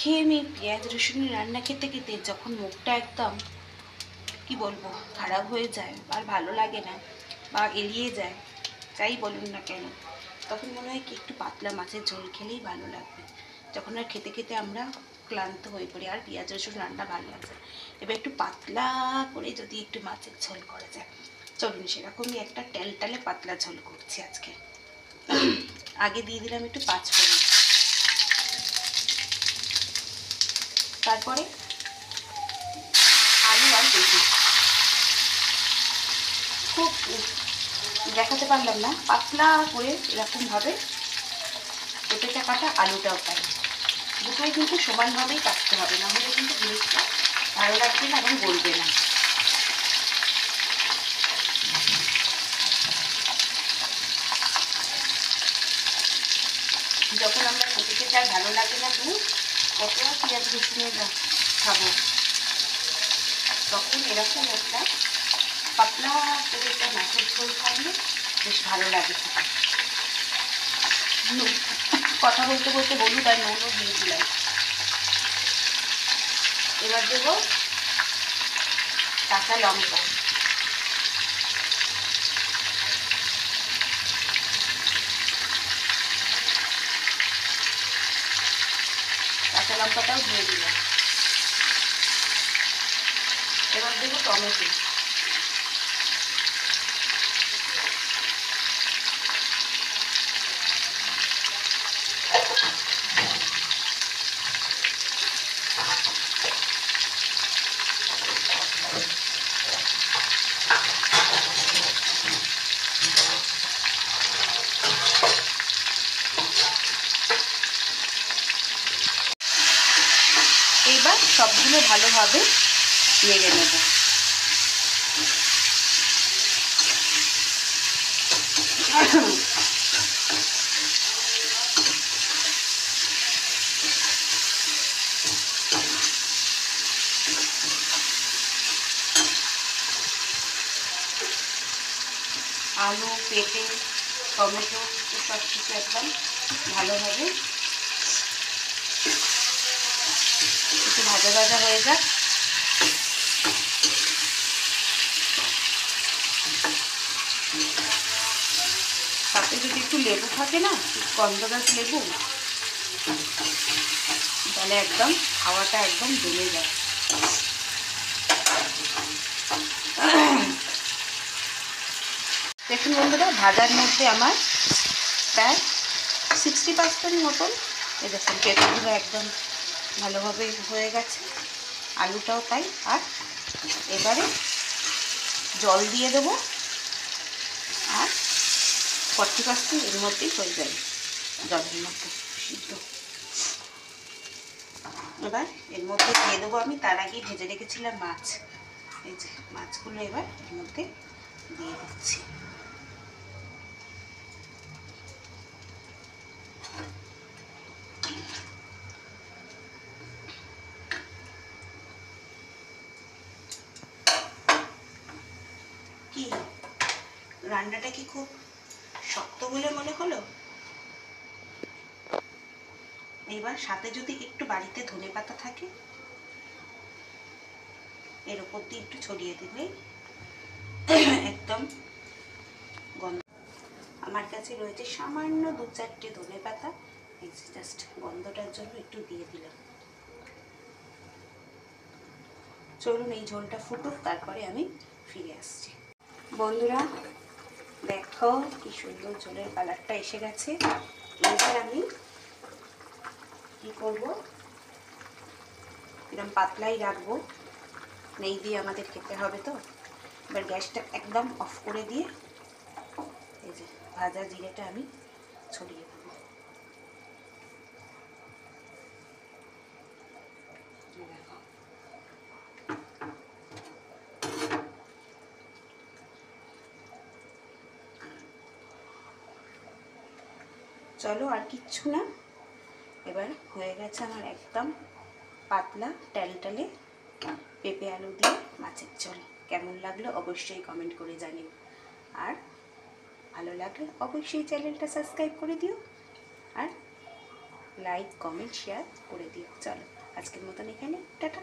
একঘেয়েমি পেঁয়াজ রসুনের রান্না খেতে খেতে যখন মুখটা একদম কি বলবো খারাপ হয়ে যায় আর ভালো লাগে না বা এড়িয়ে যায়, যাই বলুন না কেন, তখন মনে হয় কি একটু পাতলা মাছের ঝোল খেলেই ভালো লাগবে। যখন আর খেতে খেতে আমরা ক্লান্ত হয়ে পড়ি আর পেঁয়াজ রসুন রান্না ভালো লাগে, এবার একটু পাতলা করে যদি একটু মাছের ঝোল করা যায়, চলুন সেরকমই একটা টেলটালে পাতলা ঝোল করছি আজকে। আগে দিয়ে দিলাম একটু পাঁচফোড়ন, তারপরে আলু আর পেঁপে, খুব দেখাতে পারলাম না, পাতলা করে এরকমভাবে পেঁপেটা কাটা আলুটাও পাই, দুটোই কিন্তু সমানভাবেই কাটতে হবে, না হলে কিন্তু জিনিসটা ভালো লাগবে না এবং গলবে না। যখন আমরা খেতে খেতে আর ভালো লাগে না দুধ, কত আর পেঁয়াজ রসুনের খাবো, তখন এরকম একটা পাতলা করে একটা মাছের ঝোল থাকলে বেশ ভালো লাগে খেতে। কথা বলতে বলতে হলুদ আর নুনও দিয়ে দিলাম। এবার দেব কাঁচা লঙ্কা, কাঁচা লঙ্কাটাও দিয়ে দিলাম। এবার দেবো টমেটো, এইবার সবগুলো ভালোভাবে নেড়ে নেব। আলু, পেঁপে, টমেটো সব কিছু একদম ভালোভাবে একটু ভাজা ভাজা হয়ে যাক। সাথে যদি একটু লেবু থাকে না, গন্ধরাজ লেবু, তাহলে একদম খাওয়াটা একদম জমে যায়। দেখুন বন্ধুরা, ভাজার মধ্যে আমার প্রায় 60% মতন এই দেখুন পেঁপেগুলো একদম ভালোভাবে হয়ে গেছে, আলুটাও তাই। আর এবারে জল দিয়ে দেবো, আর 40% এর মধ্যেই হয়ে যায় জলের মধ্যে সিদ্ধ। এবার এর মধ্যে দিয়ে দেবো আমি তার আগেই ভেজে রেখেছিলাম মাছ, এই যে মাছগুলো এবার এর মধ্যে দিয়ে দিচ্ছি। কি রান্নাটা কি খুব শক্ত বলে মনে হলো? এবার সাথে যদি একটু বাড়িতে ধনেপাতা থাকে এর উপর দিয়ে একটু ছড়িয়ে দিলে একদম গন্ধ। আমার কাছে রয়েছে সামান্য 2-4টে ধনেপাতা, এই জাস্ট গন্ধটার জন্য একটু দিয়ে দিলাম। চলুন এই ঝোলটা ফুটুক, তারপরে আমি ফিরে আসছি। বন্ধুরা দেখো কি সুন্দর ঝোলের কালারটা এসে গেছে। এবার আমি কি করব, এরকম পাতলাই রাখবো, নেই দিয়ে আমাদের খেতে হবে তো। এবার গ্যাসটা একদম অফ করে দিয়ে এই যে ভাজা জিরেটা আমি ছড়িয়ে দেবো। দেখো চলো আর কিচ্ছু না, এবার হয়ে গেছে আমার একদম পাতলা টেলটেলে পেঁপে আলু দিয়ে মাছের ঝোল। কেমন লাগলো অবশ্যই কমেন্ট করে জানিও, আর ভালো লাগলে অবশ্যই চ্যানেলটা সাবস্ক্রাইব করে দিও, আর লাইক কমেন্ট শেয়ার করে দিও। চলো আজকের মতন এখানে টাটা।